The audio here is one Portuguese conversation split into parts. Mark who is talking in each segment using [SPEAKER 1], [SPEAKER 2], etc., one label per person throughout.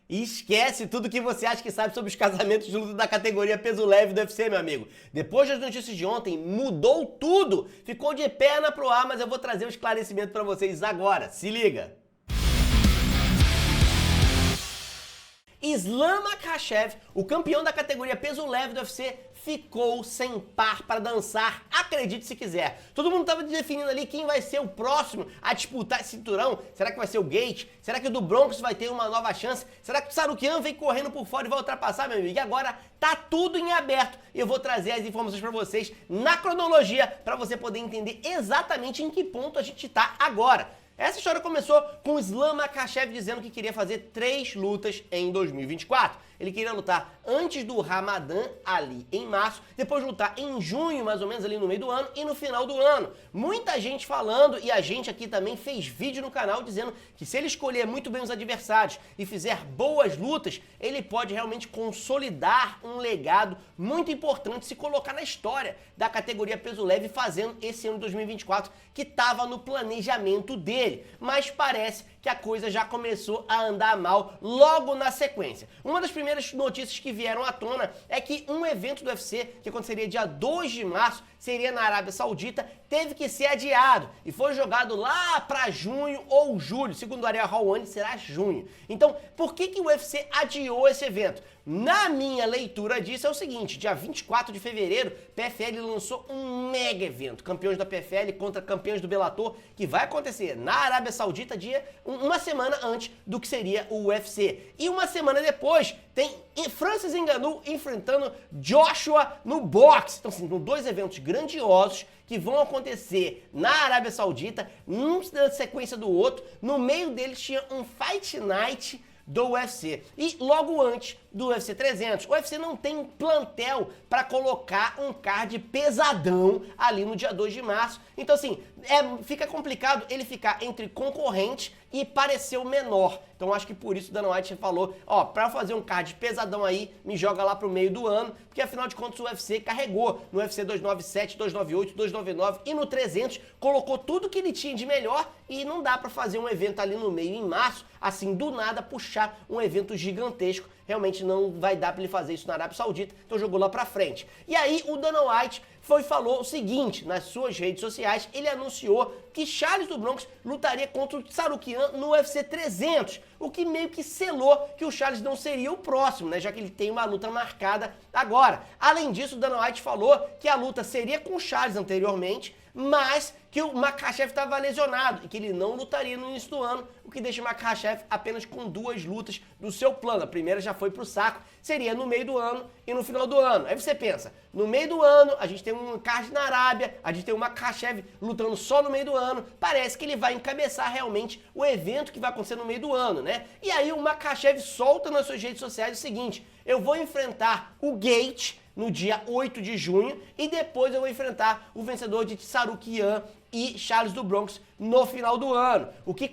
[SPEAKER 1] E esquece tudo que você acha que sabe sobre os casamentos de luta da categoria peso leve do UFC, meu amigo. Depois das notícias de ontem, mudou tudo. Ficou de perna pro ar, mas eu vou trazer um esclarecimento pra vocês agora. Se liga! Islam Makhachev, o campeão da categoria peso leve do UFC, ficou sem par para dançar, acredite se quiser. Todo mundo estava definindo ali quem vai ser o próximo a disputar esse cinturão. Será que vai ser o Gaethje? Será que o do Bronx vai ter uma nova chance? Será que o Tsarukyan vem correndo por fora e vai ultrapassar, meu amigo? E agora tá tudo em aberto. E eu vou trazer as informações para vocês na cronologia, para você poder entender exatamente em que ponto a gente tá agora. Essa história começou com o Islam Makhachev dizendo que queria fazer 3 lutas em 2024. Ele queria lutar antes do Ramadã, ali em março, depois lutar em junho, mais ou menos ali no meio do ano, e no final do ano. Muita gente falando, e a gente aqui também fez vídeo no canal dizendo que se ele escolher muito bem os adversários e fizer boas lutas, ele pode realmente consolidar um legado muito importante, se colocar na história da categoria peso leve, fazendo esse ano de 2024, que estava no planejamento dele. Mas parece que a coisa já começou a andar mal logo na sequência. Uma das primeiras notícias que vieram à tona é que um evento do UFC, que aconteceria dia 2 de março, seria na Arábia Saudita, teve que ser adiado e foi jogado lá para junho ou julho. Segundo o Ariel Helwani, será junho. Então, por que o UFC adiou esse evento? Na minha leitura disso é o seguinte: dia 24 de fevereiro, PFL lançou um mega evento, campeões da PFL contra campeões do Bellator, que vai acontecer na Arábia Saudita uma semana antes do que seria o UFC. E uma semana depois tem Francis Ngannou enfrentando Joshua no boxe. Então, assim, são 2 eventos grandiosos que vão acontecer na Arábia Saudita, um na sequência do outro. No meio deles tinha um Fight Night do UFC. E logo antes do UFC 300, o UFC não tem plantel para colocar um card pesadão ali no dia 2 de março. Então, assim, fica complicado ele ficar entre concorrente e parecer o menor. Então, acho que por isso o Dana White falou, ó, pra fazer um card pesadão aí, me joga lá pro meio do ano, porque afinal de contas o UFC carregou no UFC 297, 298, 299 e no 300, colocou tudo que ele tinha de melhor e não dá pra fazer um evento ali no meio em março, assim, do nada puxar um evento gigantesco. Realmente não vai dar pra ele fazer isso na Arábia Saudita, então jogou lá pra frente. E aí o Dana White falou o seguinte, nas suas redes sociais, ele anunciou que Charles do Bronx lutaria contra o Tsarukyan no UFC 300, o que meio que selou que o Charles não seria o próximo, né, já que ele tem uma luta marcada agora. Além disso, o Dana White falou que a luta seria com o Charles anteriormente, mas que o Makhachev estava lesionado e que ele não lutaria no início do ano, o que deixa o Makhachev apenas com 2 lutas do seu plano. A primeira já foi pro saco, seria no meio do ano e no final do ano. Aí você pensa, no meio do ano a gente tem um card na Arábia, a gente tem o Makhachev lutando só no meio do ano, parece que ele vai encabeçar realmente o evento que vai acontecer no meio do ano, né? E aí o Makhachev solta nas suas redes sociais o seguinte: eu vou enfrentar o Gaethje no dia 8 de junho e depois eu vou enfrentar o vencedor de Tsarukyan e Charles do Bronx no final do ano. O que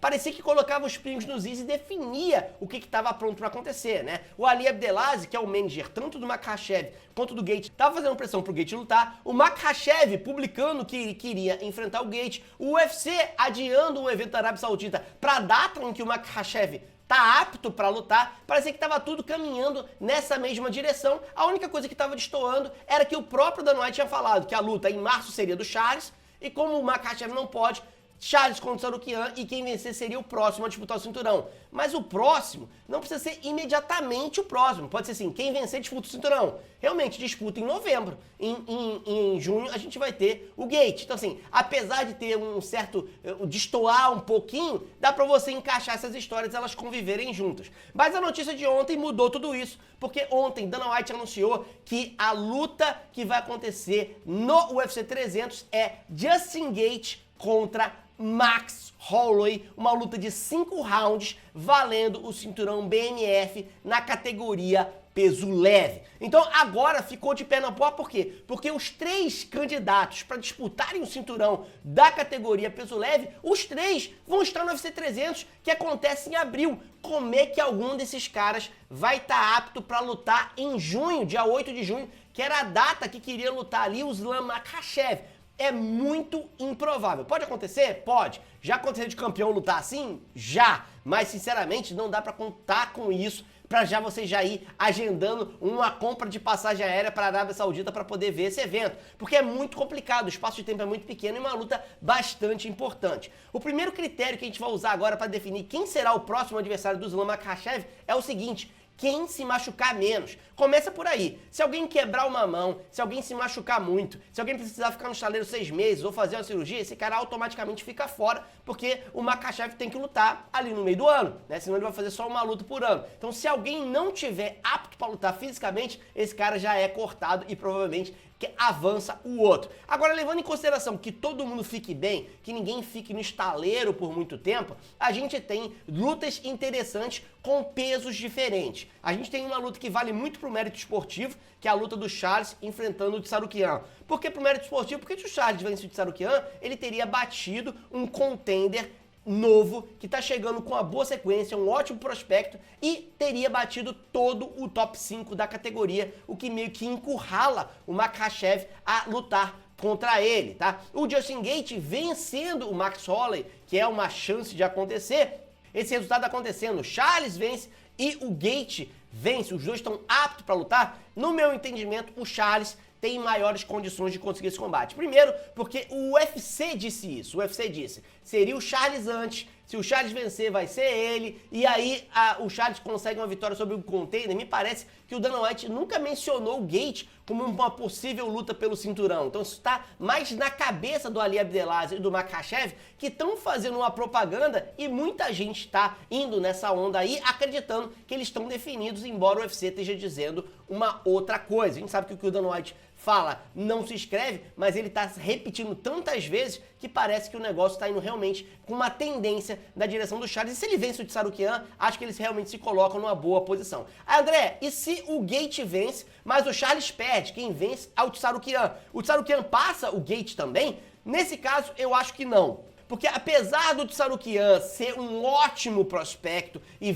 [SPEAKER 1] parecia que colocava os pingos nos is e definia o que estava pronto para acontecer, né? O Ali Abdelaziz, que é o manager tanto do Makhachev quanto do Gaethje, estava fazendo pressão pro Gaethje lutar, o Makhachev publicando que ele queria enfrentar o Gaethje, o UFC adiando o evento da Arábia Saudita para a data em que o Makhachev tá apto para lutar, parecia que estava tudo caminhando nessa mesma direção. A única coisa que estava destoando era que o próprio Dana White tinha falado que a luta em março seria do Charles, e como o Makhachev não pode, Charles contra o Tsarukyan, e quem vencer seria o próximo a disputar o cinturão. Mas o próximo não precisa ser imediatamente o próximo. Pode ser assim, quem vencer disputa o cinturão. Realmente disputa em novembro. Em junho a gente vai ter o Gaethje. Então assim, apesar de ter um certo destoar um pouquinho, dá pra você encaixar essas histórias, elas conviverem juntas. Mas a notícia de ontem mudou tudo isso, porque ontem Dana White anunciou que a luta que vai acontecer no UFC 300 é Justin Gaethje contra Max Holloway, uma luta de 5 rounds valendo o cinturão BMF na categoria peso leve. Então agora ficou de pé na porta, por quê? Porque os 3 candidatos para disputarem o cinturão da categoria peso leve, os 3 vão estar no UFC 300, que acontece em abril. Como é que algum desses caras vai estar apto para lutar em junho, dia 8 de junho, que era a data que queria lutar ali o Islam Makhachev? é muito improvável. Pode acontecer? Pode. Já aconteceu de campeão lutar assim? Já. Mas, sinceramente, não dá pra contar com isso pra você já ir agendando uma compra de passagem aérea para a Arábia Saudita para poder ver esse evento. Porque é muito complicado, o espaço de tempo é muito pequeno e uma luta bastante importante. O primeiro critério que a gente vai usar agora para definir quem será o próximo adversário do Islam Makhachev é o seguinte: quem se machucar menos. Começa por aí. Se alguém quebrar uma mão, se alguém se machucar muito, se alguém precisar ficar no estaleiro 6 meses ou fazer uma cirurgia, esse cara automaticamente fica fora, porque o Makhachev tem que lutar ali no meio do ano, né? Senão ele vai fazer só uma luta por ano. Então, se alguém não tiver apto para lutar fisicamente, esse cara já é cortado e provavelmente que avança o outro. Agora, levando em consideração que todo mundo fique bem, que ninguém fique no estaleiro por muito tempo, a gente tem lutas interessantes com pesos diferentes. A gente tem uma luta que vale muito pro mérito esportivo, que é a luta do Charles enfrentando o Tsarukyan. Por que pro mérito esportivo? Porque se o Charles vence o Tsarukyan, ele teria batido um contender novo, que tá chegando com uma boa sequência, um ótimo prospecto e teria batido todo o top 5 da categoria, o que meio que encurrala o Makhachev a lutar contra ele, tá? O Justin Gaethje vencendo o Max Holloway, que é uma chance de acontecer, esse resultado acontecendo, Charles vence e o Gaethje vence, os dois estão aptos para lutar. No meu entendimento, o Charles tem maiores condições de conseguir esse combate. Primeiro, porque o UFC disse isso. O UFC disse, seria o Charles antes, se o Charles vencer vai ser ele, e aí o Charles consegue uma vitória sobre o contender. Me parece que o Dana White nunca mencionou o Gaethje como uma possível luta pelo cinturão. Então isso está mais na cabeça do Ali Abdelaziz e do Makhachev, que estão fazendo uma propaganda e muita gente está indo nessa onda aí, acreditando que eles estão definidos, embora o UFC esteja dizendo uma outra coisa. A gente sabe que o que o Dana White fala não se escreve, mas ele está repetindo tantas vezes que parece que o negócio está indo realmente com uma tendência na direção do Charles. E se ele vence o Tsarukyan, acho que eles realmente se colocam numa boa posição. André, e se o Gaethje vence, mas o Charles perde? Quem vence é o Tsarukyan. O Tsarukyan passa o Gaethje também? Nesse caso, eu acho que não. Porque apesar do Tsarukyan ser um ótimo prospecto e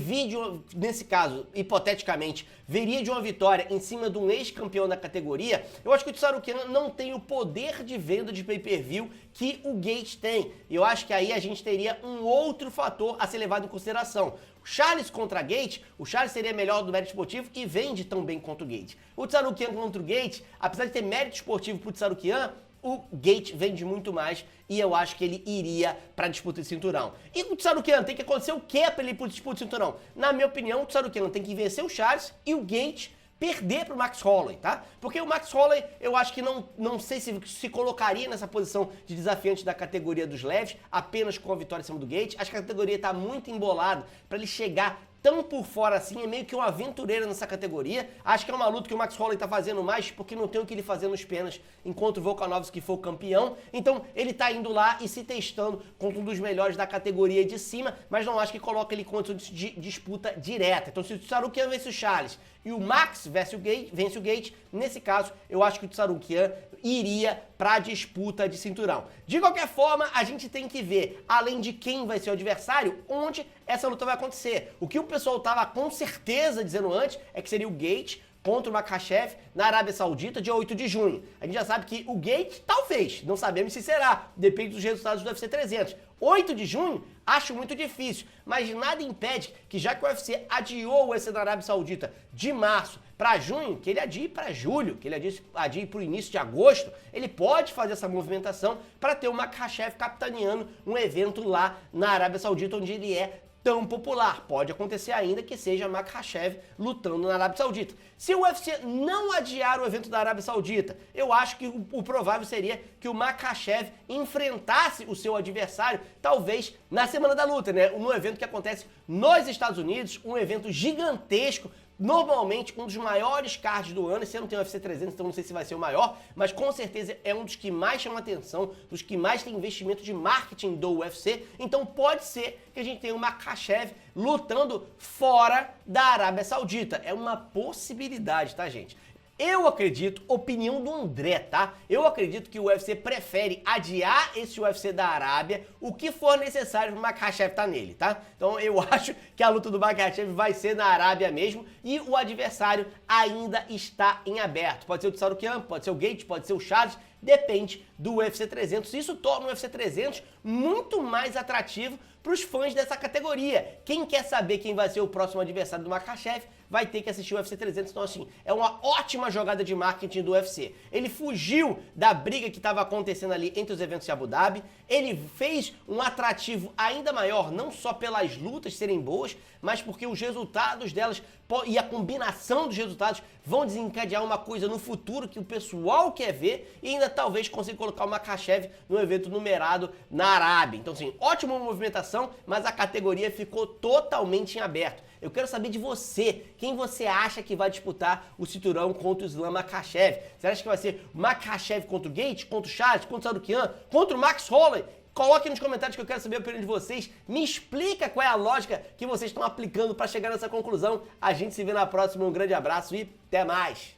[SPEAKER 1] nesse caso, hipoteticamente, viria de uma vitória em cima de um ex-campeão da categoria, eu acho que o Tsarukyan não tem o poder de venda de pay-per-view que o Gaethje tem. E eu acho que aí a gente teria um outro fator a ser levado em consideração. Charles contra Gaethje, o Charles seria melhor do mérito esportivo e vende tão bem quanto o Gaethje. O Tsarukyan contra o Gaethje, apesar de ter mérito esportivo pro Tsarukyan, o Gaethje vende muito mais e eu acho que ele iria pra disputa de cinturão. E o Tsarukyan tem que acontecer o quê pra ele ir pra disputa de cinturão? Na minha opinião, o Tsarukyan tem que vencer o Charles e o Gaethje perder pro Max Holloway, tá? Porque o Max Holloway, eu acho que não sei se colocaria nessa posição de desafiante da categoria dos leves, apenas com a vitória em cima do Gaethje. Acho que a categoria tá muito embolada pra ele chegar tão por fora assim, é meio que um aventureiro nessa categoria. Acho que é uma luta que o Max Holloway tá fazendo mais porque não tem o que ele fazer nos penas enquanto o Volkanovski for campeão. Então ele tá indo lá e se testando contra um dos melhores da categoria de cima, mas não acho que coloca ele contra de disputa direta. Então se o Tsarukyan vence o Charles e o Max vence o Gaethje, nesse caso eu acho que o Tsarukyan iria pra disputa de cinturão. De qualquer forma, a gente tem que ver, além de quem vai ser o adversário, onde essa luta vai acontecer. O que o pessoal tava com certeza dizendo antes é que seria o Gaethje contra o Makhachev na Arábia Saudita, dia 8 de junho. A gente já sabe que o Gaethje talvez, não sabemos se será, depende dos resultados do UFC 300. 8 de junho, acho muito difícil, mas nada impede que, já que o UFC adiou o UFC da Arábia Saudita de março para junho, que ele adie para julho, que ele adie para o início de agosto, ele pode fazer essa movimentação para ter o Makhachev capitaneando um evento lá na Arábia Saudita, onde ele é tão popular. Pode acontecer ainda que seja Makhachev lutando na Arábia Saudita. Se o UFC não adiar o evento da Arábia Saudita, eu acho que o provável seria que o Makhachev enfrentasse o seu adversário, talvez na semana da luta, né? No evento que acontece nos Estados Unidos, um evento gigantesco, normalmente um dos maiores cards do ano. Esse ano tem o UFC 300, então não sei se vai ser o maior, mas com certeza é um dos que mais chama atenção, dos que mais tem investimento de marketing do UFC. Então pode ser que a gente tenha o Makhachev lutando fora da Arábia Saudita. É uma possibilidade, tá, gente? Eu acredito, opinião do André, tá? Eu acredito que o UFC prefere adiar esse UFC da Arábia, o que for necessário para o Makhachev estar nele, tá? Então eu acho que a luta do Makhachev vai ser na Arábia mesmo e o adversário ainda está em aberto. Pode ser o Tsarukyan, pode ser o Gaethje, pode ser o Charles, depende do UFC 300. Isso torna o UFC 300 muito mais atrativo para os fãs dessa categoria. Quem quer saber quem vai ser o próximo adversário do Makhachev vai ter que assistir o UFC 300. Então, assim, é uma ótima jogada de marketing do UFC. Ele fugiu da briga que estava acontecendo ali entre os eventos de Abu Dhabi. Ele fez um atrativo ainda maior, não só pelas lutas serem boas, mas porque os resultados delas e a combinação dos resultados vão desencadear uma coisa no futuro que o pessoal quer ver e ainda talvez consiga colocar o Makhachev no evento numerado na Arábia. Então, assim, ótima movimentação, mas a categoria ficou totalmente em aberto. Eu quero saber de você, quem você acha que vai disputar o cinturão contra o Islam Makhachev? Você acha que vai ser Makhachev contra o Gaethje, contra o Charles, contra o Sarukian, contra o Max Holloway? Coloque nos comentários que eu quero saber a opinião de vocês. Me explica qual é a lógica que vocês estão aplicando para chegar nessa conclusão. A gente se vê na próxima. Um grande abraço e até mais!